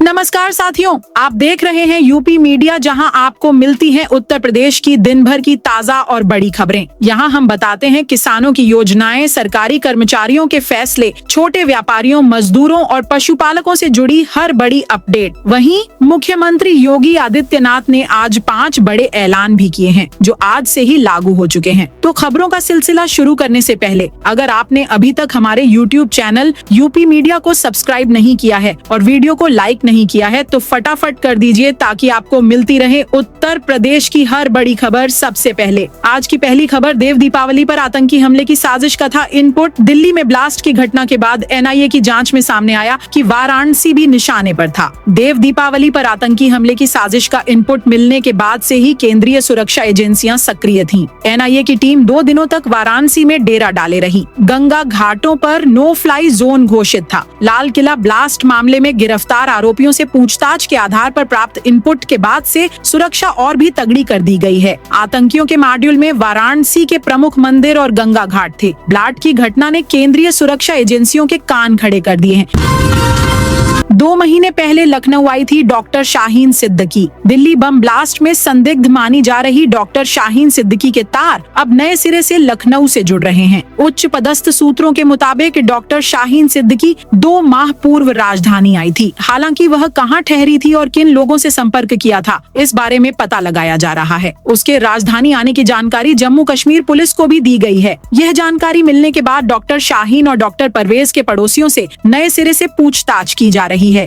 नमस्कार साथियों, आप देख रहे हैं यूपी मीडिया, जहां आपको मिलती हैं उत्तर प्रदेश की दिन भर की ताजा और बड़ी खबरें। यहां हम बताते हैं किसानों की योजनाएं, सरकारी कर्मचारियों के फैसले, छोटे व्यापारियों, मजदूरों और पशुपालकों से जुड़ी हर बड़ी अपडेट। वहीं मुख्यमंत्री योगी आदित्यनाथ ने आज 5 बड़े ऐलान भी किए हैं, जो आज से ही लागू हो चुके हैं। तो खबरों का सिलसिला शुरू करने से पहले अगर आपने अभी तक हमारे YouTube चैनल यूपी मीडिया को सब्सक्राइब नहीं किया है और वीडियो को लाइक नहीं किया है तो फटाफट कर दीजिए, ताकि आपको मिलती रहे उत्तर प्रदेश की हर बड़ी खबर सबसे पहले। आज की पहली खबर, देव दीपावली पर आतंकी हमले की साजिश का था इनपुट। दिल्ली में ब्लास्ट की घटना के बाद NIA की जांच में सामने आया कि वाराणसी भी निशाने पर था। देव दीपावली पर आतंकी हमले की साजिश का इनपुट मिलने के बाद से ही केंद्रीय सुरक्षा एजेंसियां सक्रिय थीं। NIA की टीम 2 दिनों तक वाराणसी में डेरा डाले रही। गंगा घाटों पर नो फ्लाई जोन घोषित था। लाल किला ब्लास्ट मामले में गिरफ्तार आरोपियों से पूछताछ के आधार पर प्राप्त इनपुट के बाद से सुरक्षा और भी तगड़ी कर दी गई है। आतंकियों के मॉड्यूल में वाराणसी के प्रमुख मंदिर और गंगा घाट थे। ब्लास्ट की घटना ने केंद्रीय सुरक्षा एजेंसियों के कान खड़े कर दिए हैं। 2 महीने पहले लखनऊ आई थी doctor Shaheen Siddiqui. Delhi bomb blast में संदिग्ध मानी जा रही डॉक्टर शाहीन सिद्दीकी के तार अब नए सिरे से लखनऊ से जुड़ रहे हैं। उच्च पदस्थ सूत्रों के मुताबिक डॉक्टर शाहीन सिद्दीकी 2 माह पूर्व राजधानी आई थी। हालांकि वह कहां ठहरी थी और किन लोगों से संपर्क किया था, इस बारे में पता लगाया जा रहा है। उसके राजधानी आने की जानकारी जम्मू कश्मीर पुलिस को भी दी गई है। यह जानकारी मिलने के बाद डॉक्टर शाहीन और डॉक्टर परवेज के पड़ोसियों से नए सिरे से पूछताछ की जा रही है।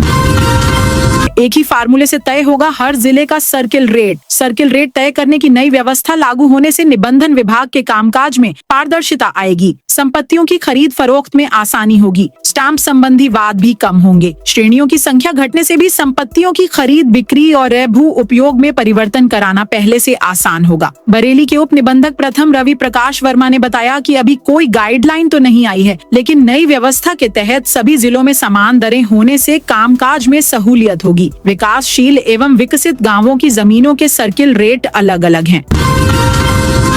एक ही फार्मूले से तय होगा हर जिले का सर्किल रेट। सर्किल रेट तय करने की नई व्यवस्था लागू होने से निबंधन विभाग के कामकाज में पारदर्शिता आएगी। संपत्तियों की खरीद फरोख्त में आसानी होगी। स्टाम्प संबंधी वाद भी कम होंगे। श्रेणियों की संख्या घटने से भी संपत्तियों की खरीद, बिक्री और भू उपयोग में परिवर्तन कराना पहले से आसान होगा। बरेली के उप निबंधक प्रथम रवि प्रकाश वर्मा ने बताया कि अभी कोई गाइडलाइन तो नहीं आई है, लेकिन नई व्यवस्था के तहत सभी जिलों में समान दरें होने से कामकाज में सहूलियत होगी। विकासशील एवं विकसित गांवों की जमीनों के सर्किल रेट अलग अलग हैं।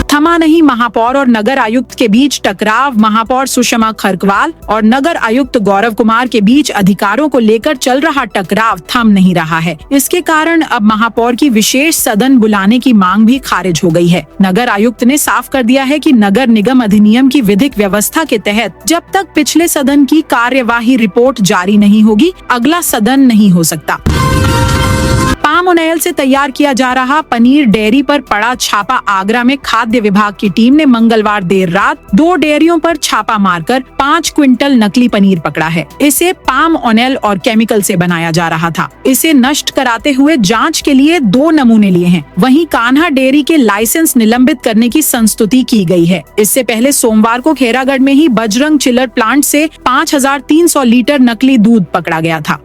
थमा नहीं महापौर और नगर आयुक्त के बीच टकराव। महापौर सुषमा खरकवाल और नगर आयुक्त गौरव कुमार के बीच अधिकारों को लेकर चल रहा टकराव थम नहीं रहा है। इसके कारण अब महापौर की विशेष सदन बुलाने की मांग भी खारिज हो गई है। नगर आयुक्त ने साफ कर दिया है कि नगर निगम अधिनियम की विधिक व्यवस्था के तहत जब तक पिछले सदन की कार्यवाही रिपोर्ट जारी नहीं होगी, अगला सदन नहीं हो सकता। पाम ऑयल से तैयार किया जा रहा पनीर डेयरी पर पड़ा छापा। आगरा में खाद्य विभाग की टीम ने मंगलवार देर रात 2 डेयरियों पर छापा मारकर 5 क्विंटल नकली पनीर पकड़ा है। इसे पाम ऑयल और केमिकल से बनाया जा रहा था। इसे नष्ट कराते हुए जांच के लिए 2 नमूने लिए हैं। वहीं कान्हा डेयरी के लाइसेंस निलंबित करने की संस्तुति की गई है। इससे पहले सोमवार को खेरागढ़ में ही बजरंग चिलर प्लांट से 5300 लीटर नकली दूध पकड़ा गया था।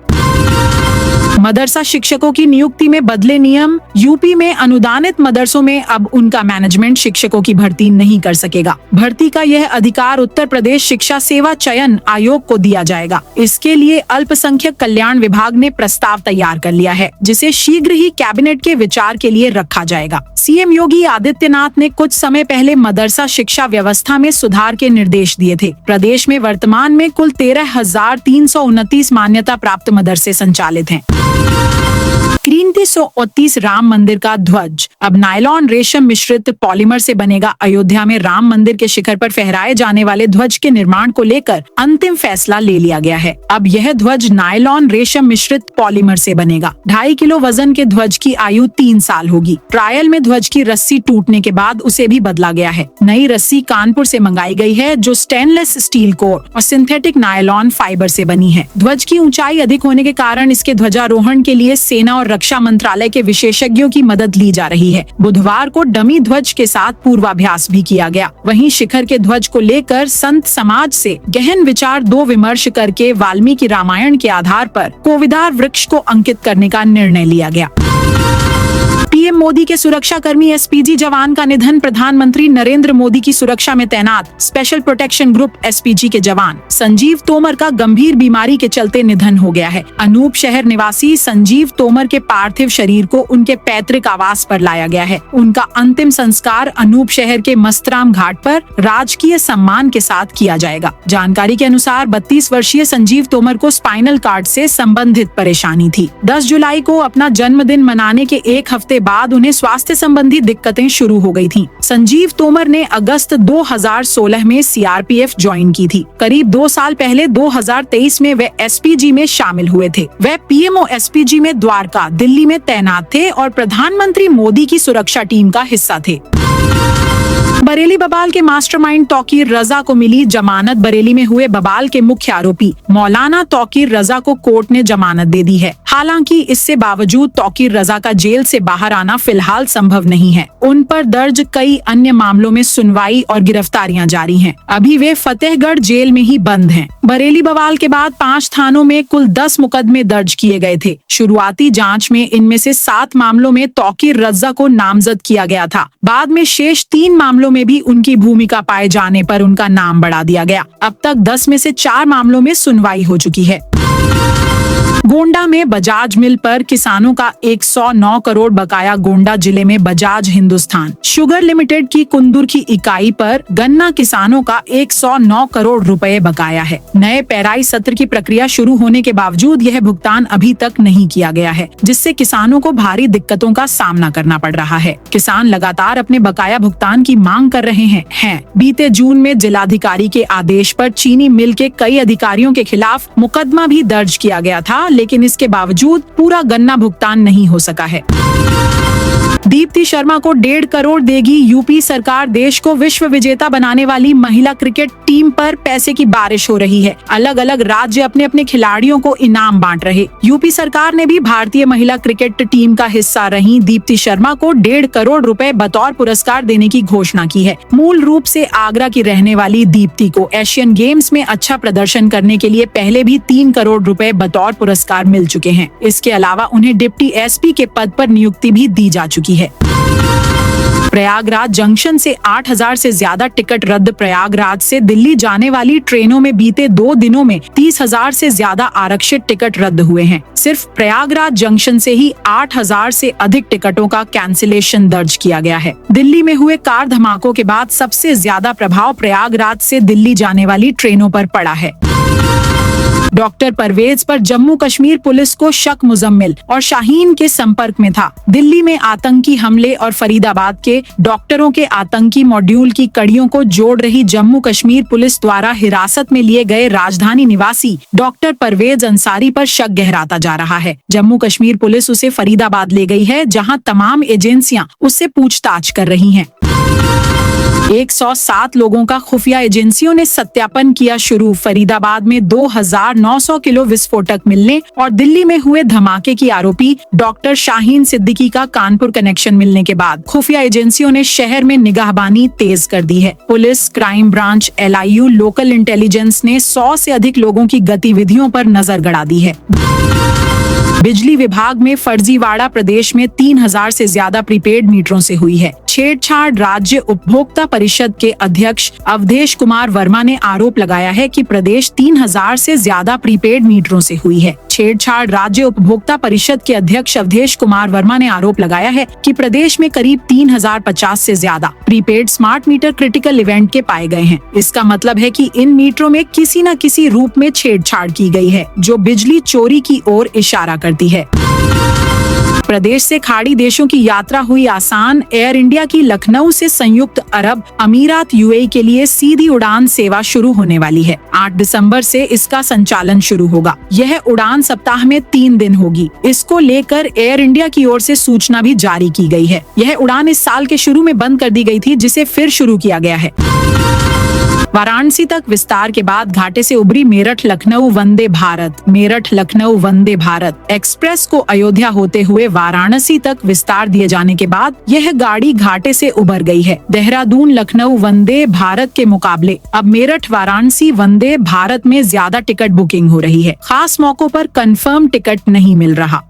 मदरसा शिक्षकों की नियुक्ति में बदले नियम। यूपी में अनुदानित मदरसों में अब उनका मैनेजमेंट शिक्षकों की भर्ती नहीं कर सकेगा। भर्ती का यह अधिकार उत्तर प्रदेश शिक्षा सेवा चयन आयोग को दिया जाएगा। इसके लिए अल्पसंख्यक कल्याण विभाग ने प्रस्ताव तैयार कर लिया है, जिसे शीघ्र ही कैबिनेट के विचार के लिए रखा जाएगा। CM योगी आदित्यनाथ ने कुछ समय पहले मदरसा शिक्षा व्यवस्था में सुधार के निर्देश दिए थे। प्रदेश में वर्तमान में कुल 13,329 मान्यता प्राप्त मदरसे संचालित हैं। 339 राम मंदिर का ध्वज अब नायलॉन रेशम मिश्रित पॉलीमर से बनेगा। अयोध्या में राम मंदिर के शिखर पर फहराए जाने वाले ध्वज के निर्माण को लेकर अंतिम फैसला ले लिया गया है। अब यह ध्वज नायलॉन रेशम मिश्रित पॉलीमर से बनेगा। 2.5 किलो वजन के ध्वज की आयु 3 साल होगी। ट्रायल में ध्वज की रस्सी टूटने के बाद उसे भी बदला गया है। नई रस्सी कानपुर से मंगाई गई है, जो स्टेनलेस स्टील कोर और सिंथेटिक नायलॉन फाइबर से बनी है। ध्वज की ऊंचाई अधिक होने के कारण इसके ध्वजारोहण के लिए सेना और रक्षा मंत्रालय के विशेषज्ञों की मदद ली जा रही है। बुधवार को डमी ध्वज के साथ पूर्वाभ्यास भी किया गया। वहीं शिखर के ध्वज को लेकर संत समाज से गहन विचार 2 विमर्श करके वाल्मीकि रामायण के आधार पर कोविदार वृक्ष को अंकित करने का निर्णय लिया गया। पीएम मोदी के सुरक्षा कर्मी एसपीजी जवान का निधन। प्रधानमंत्री नरेंद्र मोदी की सुरक्षा में तैनात स्पेशल प्रोटेक्शन ग्रुप एसपीजी के जवान संजीव तोमर का गंभीर बीमारी के चलते निधन हो गया है। अनूप शहर निवासी संजीव तोमर के पार्थिव शरीर को उनके पैतृक आवास पर लाया गया है। उनका अंतिम संस्कार अनूप शहर के मस्तराम घाट पर राजकीय सम्मान के साथ किया जाएगा। जानकारी के अनुसार 32 वर्षीय संजीव तोमर को स्पाइनल कार्ड से संबंधित परेशानी थी। 10 जुलाई को अपना जन्मदिन मनाने के एक हफ्ते बाद उन्हें स्वास्थ्य संबंधी दिक्कतें शुरू हो गई थीं। संजीव तोमर ने अगस्त 2016 में सीआरपीएफ ज्वाइन की थी। करीब 2 साल पहले 2023 में वे एसपीजी में शामिल हुए थे। वे पीएमओ एसपीजी में द्वारका, दिल्ली में तैनात थे और प्रधानमंत्री मोदी की सुरक्षा टीम का हिस्सा थे। बरेली बवाल के मास्टरमाइंड तौकीर रजा को मिली जमानत। बरेली में हुए बवाल के मुख्य आरोपी मौलाना तौकीर रजा को कोर्ट ने जमानत दे दी है। हालांकि इससे बावजूद तौकीर रजा का जेल से बाहर आना फिलहाल संभव नहीं है। उन पर दर्ज कई अन्य मामलों में सुनवाई और गिरफ्तारियां जारी हैं। अभी वे फतेहगढ़ जेल में ही बंद हैं। बरेली बवाल के बाद 5 थानों में कुल 10 मुकदमे दर्ज किए गए थे। शुरुआती जांच में इनमें से 7 मामलों में तौकीर रजा को नामजद किया गया था। बाद में शेष 3 मामलों में भी उनकी भूमिका पाए जाने पर उनका नाम बढ़ा दिया गया। अब तक 10 में से 4 मामलों में सुनवाई हो चुकी है। गोंडा में बजाज मिल पर किसानों का 109 करोड़ बकाया। गोंडा जिले में बजाज हिंदुस्तान शुगर लिमिटेड की कुंदुर की इकाई पर गन्ना किसानों का 109 करोड़ रुपए बकाया है। नए पेराई सत्र की प्रक्रिया शुरू होने के बावजूद यह भुगतान अभी तक नहीं किया गया है, जिससे किसानों को भारी दिक्कतों का सामना करना पड़ रहा है। किसान लगातार अपने बकाया भुगतान की मांग कर रहे हैं। बीते जून में जिलाधिकारी के आदेश पर चीनी मिल के कई अधिकारियों के खिलाफ मुकदमा भी दर्ज किया गया था, लेकिन इसके बावजूद पूरा गन्ना भुगतान नहीं हो सका है। दीप्ति शर्मा को 1.5 करोड़ देगी यूपी सरकार। देश को विश्व विजेता बनाने वाली महिला क्रिकेट टीम पर पैसे की बारिश हो रही है। अलग अलग राज्य अपने अपने खिलाड़ियों को इनाम बांट रहे। यूपी सरकार ने भी भारतीय महिला क्रिकेट टीम का हिस्सा रही दीप्ति शर्मा को 1.5 करोड़ रुपए बतौर पुरस्कार देने की घोषणा की है। मूल रूप से आगरा की रहने वाली दीप्ति को एशियन गेम्स में अच्छा प्रदर्शन करने के लिए पहले भी 3 करोड़ रुपए बतौर पुरस्कार मिल चुके हैं। इसके अलावा उन्हें डिप्टी एसपी के पद पर नियुक्ति भी दी जा चुकी है। प्रयागराज जंक्शन से 8000 से ज्यादा टिकट रद्द। प्रयागराज से दिल्ली जाने वाली ट्रेनों में बीते 2 दिनों में 30,000 से ज्यादा आरक्षित टिकट रद्द हुए हैं। सिर्फ प्रयागराज जंक्शन से ही 8000 से अधिक टिकटों का कैंसिलेशन दर्ज किया गया है। दिल्ली में हुए कार धमाकों के बाद सबसे ज्यादा प्रभाव प्रयागराज से दिल्ली जाने वाली ट्रेनों पर पड़ा है। डॉक्टर परवेज पर जम्मू कश्मीर पुलिस को शक मुजम्मिल और शाहीन के संपर्क में था। दिल्ली में आतंकी हमले और फरीदाबाद के डॉक्टरों के आतंकी मॉड्यूल की कड़ियों को जोड़ रही जम्मू कश्मीर पुलिस द्वारा हिरासत में लिए गए राजधानी निवासी डॉक्टर परवेज अंसारी पर शक गहराता जा रहा है। जम्मू कश्मीर पुलिस उसे फरीदाबाद ले गई है, जहां तमाम एजेंसियां उससे पूछताछ कर रही हैं। 107 लोगों का खुफिया एजेंसियों ने सत्यापन किया शुरू। फरीदाबाद में 2900 किलो विस्फोटक मिलने और दिल्ली में हुए धमाके की आरोपी डॉक्टर शाहीन सिद्दीकी का कानपुर कनेक्शन मिलने के बाद खुफिया एजेंसियों ने शहर में निगाहबानी तेज कर दी है। Police, crime branch, LIU, local intelligence ने 100 से अधिक लोगों की गतिविधियों पर नजर गड़ा दी है। बिजली विभाग में फर्जीवाड़ा। प्रदेश में 3000 से ज्यादा प्रीपेड मीटरों से हुई है छेड़छाड़। राज्य उपभोक्ता परिषद के अध्यक्ष अवधेश कुमार वर्मा ने आरोप लगाया है कि प्रदेश 3000 से ज्यादा प्रीपेड मीटरों से हुई है छेड़छाड़। राज्य उपभोक्ता परिषद के अध्यक्ष अवधेश कुमार वर्मा ने आरोप लगाया है कि प्रदेश में करीब 3050 से ज्यादा prepaid smart meter critical event के पाए गए हैं। इसका मतलब है कि इन मीटरों में किसी न किसी रूप में छेड़छाड़ की गई है, जो बिजली चोरी की ओर इशारा करती है। प्रदेश से खाड़ी देशों की यात्रा हुई आसान। एयर इंडिया की लखनऊ से संयुक्त अरब अमीरात UAE के लिए सीधी उड़ान सेवा शुरू होने वाली है। 8 दिसंबर से इसका संचालन शुरू होगा। यह उड़ान सप्ताह में 3 दिन होगी। इसको लेकर एयर इंडिया की ओर से सूचना भी जारी की गई है। यह उड़ान इस साल के शुरू में बंद कर दी गई थी, जिसे फिर शुरू किया गया है। वाराणसी तक विस्तार के बाद घाटे से उभरी मेरठ लखनऊ वंदे भारत। मेरठ लखनऊ वंदे भारत एक्सप्रेस को अयोध्या होते हुए वाराणसी तक विस्तार दिए जाने के बाद यह गाड़ी घाटे से उभर गई है। देहरादून लखनऊ वंदे भारत के मुकाबले अब मेरठ वाराणसी वंदे भारत में ज्यादा टिकट बुकिंग हो रही है। खास मौकों पर कंफर्म टिकट नहीं मिल रहा।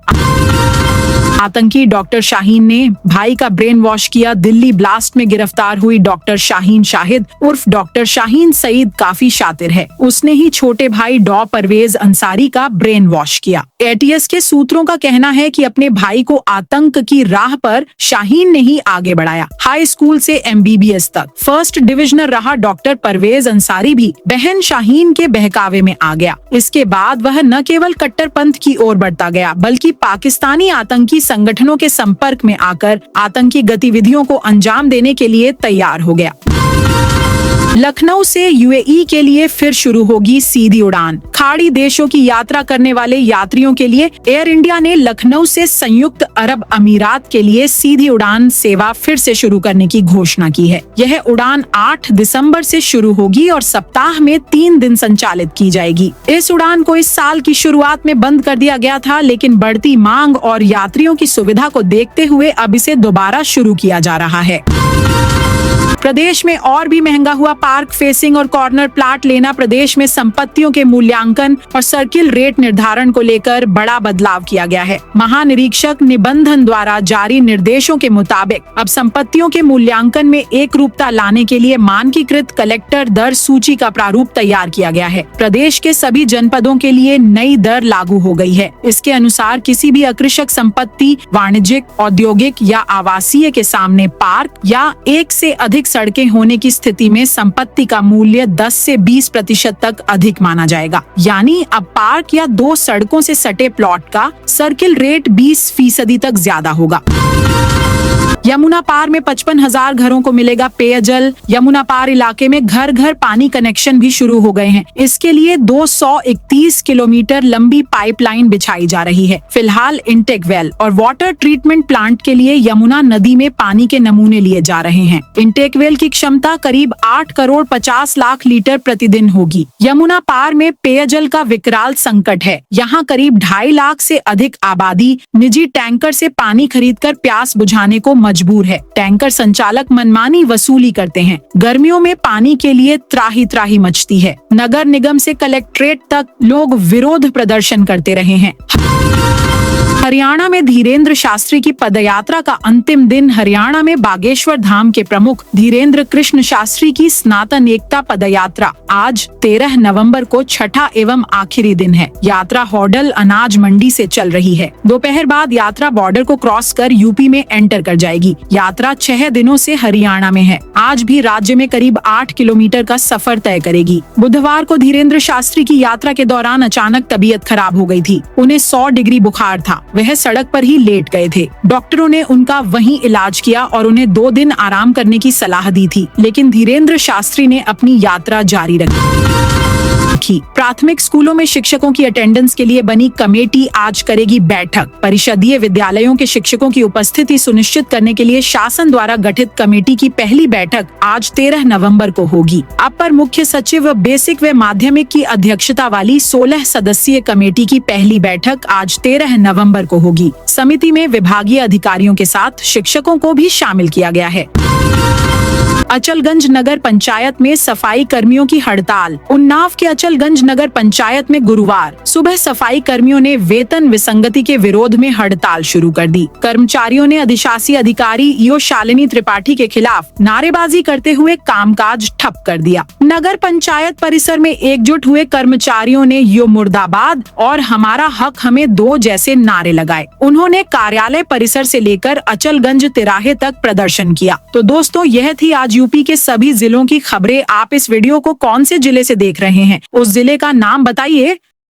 आतंकी डॉक्टर शाहीन ने भाई का ब्रेन वॉश किया। दिल्ली ब्लास्ट में गिरफ्तार हुई डॉक्टर शाहीन शाहिद उर्फ डॉक्टर शाहीन सईद काफी शातिर है। उसने ही छोटे भाई डॉ परवेज अंसारी का ब्रेन वॉश किया। एटीएस के सूत्रों का कहना है कि अपने भाई को आतंक की राह पर शाहीन ने ही आगे बढ़ाया। हाई स्कूल से एमबीबीएस तक फर्स्ट डिविजनर रहा डॉक्टर परवेज अंसारी भी बहन शाहीन के बहकावे में आ गया। इसके बाद वह न केवल कट्टरपंथ की ओर बढ़ता गया बल्कि पाकिस्तानी आतंकी संगठनों के संपर्क में आकर आतंकी गतिविधियों को अंजाम देने के लिए तैयार हो गया। लखनऊ से यूएई के लिए फिर शुरू होगी सीधी उड़ान। खाड़ी देशों की यात्रा करने वाले यात्रियों के लिए एयर इंडिया ने लखनऊ से संयुक्त अरब अमीरात के लिए सीधी उड़ान सेवा फिर से शुरू करने की घोषणा की है। यह उड़ान 8 दिसंबर से शुरू होगी और सप्ताह में 3 दिन संचालित की जाएगी। इस उड़ान को इस साल की शुरुआत में बंद कर दिया गया था, लेकिन बढ़ती मांग और यात्रियों की सुविधा को देखते हुए अब इसे दोबारा शुरू किया जा रहा है। प्रदेश में और भी महंगा हुआ पार्क फेसिंग और कॉर्नर प्लाट लेना। प्रदेश में संपत्तियों के मूल्यांकन और सर्किल रेट निर्धारण को लेकर बड़ा बदलाव किया गया है। महानिरीक्षक निबंधन द्वारा जारी निर्देशों के मुताबिक अब संपत्तियों के मूल्यांकन में एक रूपता लाने के लिए मानकीकृत कलेक्टर दर सूची का प्रारूप तैयार किया गया है। प्रदेश के सभी जनपदों के लिए नई दर लागू हो गई है। इसके अनुसार किसी भी अकृषक संपत्ति वाणिज्यिक, औद्योगिक या आवासीय के सामने पार्क या एक से अधिक सड़कें होने की स्थिति में संपत्ति का मूल्य 10 से 20% तक अधिक माना जाएगा। यानी अब पार्क या 2 सड़कों से सटे प्लॉट का सर्किल रेट 20% तक ज्यादा होगा। यमुना पार में 55,000 घरों को मिलेगा पेयजल। यमुना पार इलाके में घर घर पानी कनेक्शन भी शुरू हो गए हैं। इसके लिए 231 किलोमीटर लंबी पाइपलाइन बिछाई जा रही है। फिलहाल इंटेक वेल और वाटर ट्रीटमेंट प्लांट के लिए यमुना नदी में पानी के नमूने लिए जा रहे हैं। इंटेक वेल की क्षमता करीब 8 करोड़ 50 लाख लीटर प्रतिदिन होगी। यमुना पार में पेयजल का विकराल संकट है। यहाँ करीब 2.5 लाख से अधिक आबादी निजी टैंकर से पानी खरीदकर प्यास बुझाने को मजबूर है। टैंकर संचालक मनमानी वसूली करते हैं। गर्मियों में पानी के लिए त्राही त्राही मचती है। नगर निगम से कलेक्ट्रेट तक लोग विरोध प्रदर्शन करते रहे हैं। हरियाणा में धीरेन्द्र शास्त्री की पदयात्रा का अंतिम दिन। हरियाणा में बागेश्वर धाम के प्रमुख धीरेन्द्र कृष्ण शास्त्री की सनातन एकता पदयात्रा आज 13 नवंबर को छठा एवं आखिरी दिन है। यात्रा होडल अनाज मंडी से चल रही है। दोपहर बाद यात्रा बॉर्डर को क्रॉस कर यूपी में एंटर कर जाएगी। यात्रा 6 दिनों से हरियाणा में है। आज भी राज्य में करीब 8 किलोमीटर का सफर तय करेगी। बुधवार को धीरेन्द्र शास्त्री की यात्रा के दौरान अचानक तबीयत खराब हो गई थी। उन्हें 100 डिग्री बुखार था। वह सड़क पर ही लेट गए थे। डॉक्टरों ने उनका वहीं इलाज किया और उन्हें 2 दिन आराम करने की सलाह दी थी, लेकिन धीरेन्द्र शास्त्री ने अपनी यात्रा जारी रखी। प्राथमिक स्कूलों में शिक्षकों की अटेंडेंस के लिए बनी कमेटी आज करेगी बैठक। परिषदीय विद्यालयों के शिक्षकों की उपस्थिति सुनिश्चित करने के लिए शासन द्वारा गठित कमेटी की पहली बैठक आज 13 नवंबर को होगी। अपर मुख्य सचिव बेसिक व माध्यमिक की अध्यक्षता वाली 16 सदस्यीय कमेटी की पहली बैठक आज 13 नवंबर को होगी। समिति में विभागीय अधिकारियों के साथ शिक्षकों को भी शामिल किया गया है। अचलगंज नगर पंचायत में सफाई कर्मियों की हड़ताल। उन्नाव के अचलगंज नगर पंचायत में गुरुवार सुबह सफाई कर्मियों ने वेतन विसंगति के विरोध में हड़ताल शुरू कर दी। कर्मचारियों ने अधिशासी अधिकारी ईओ शालिनी त्रिपाठी के खिलाफ नारेबाजी करते हुए कामकाज ठप कर दिया। नगर पंचायत परिसर में एकजुट हुए कर्मचारियों ने यो मुर्दाबाद और हमारा हक हमें दो जैसे नारे लगाए। उन्होंने कार्यालय परिसर से लेकर अचलगंज तिराहे तक प्रदर्शन किया। तो दोस्तों, यह थी आज यूपी के सभी जिलों की खबरें। आप इस वीडियो को कौन से जिले से देख रहे हैं, उस जिले का नाम बताइए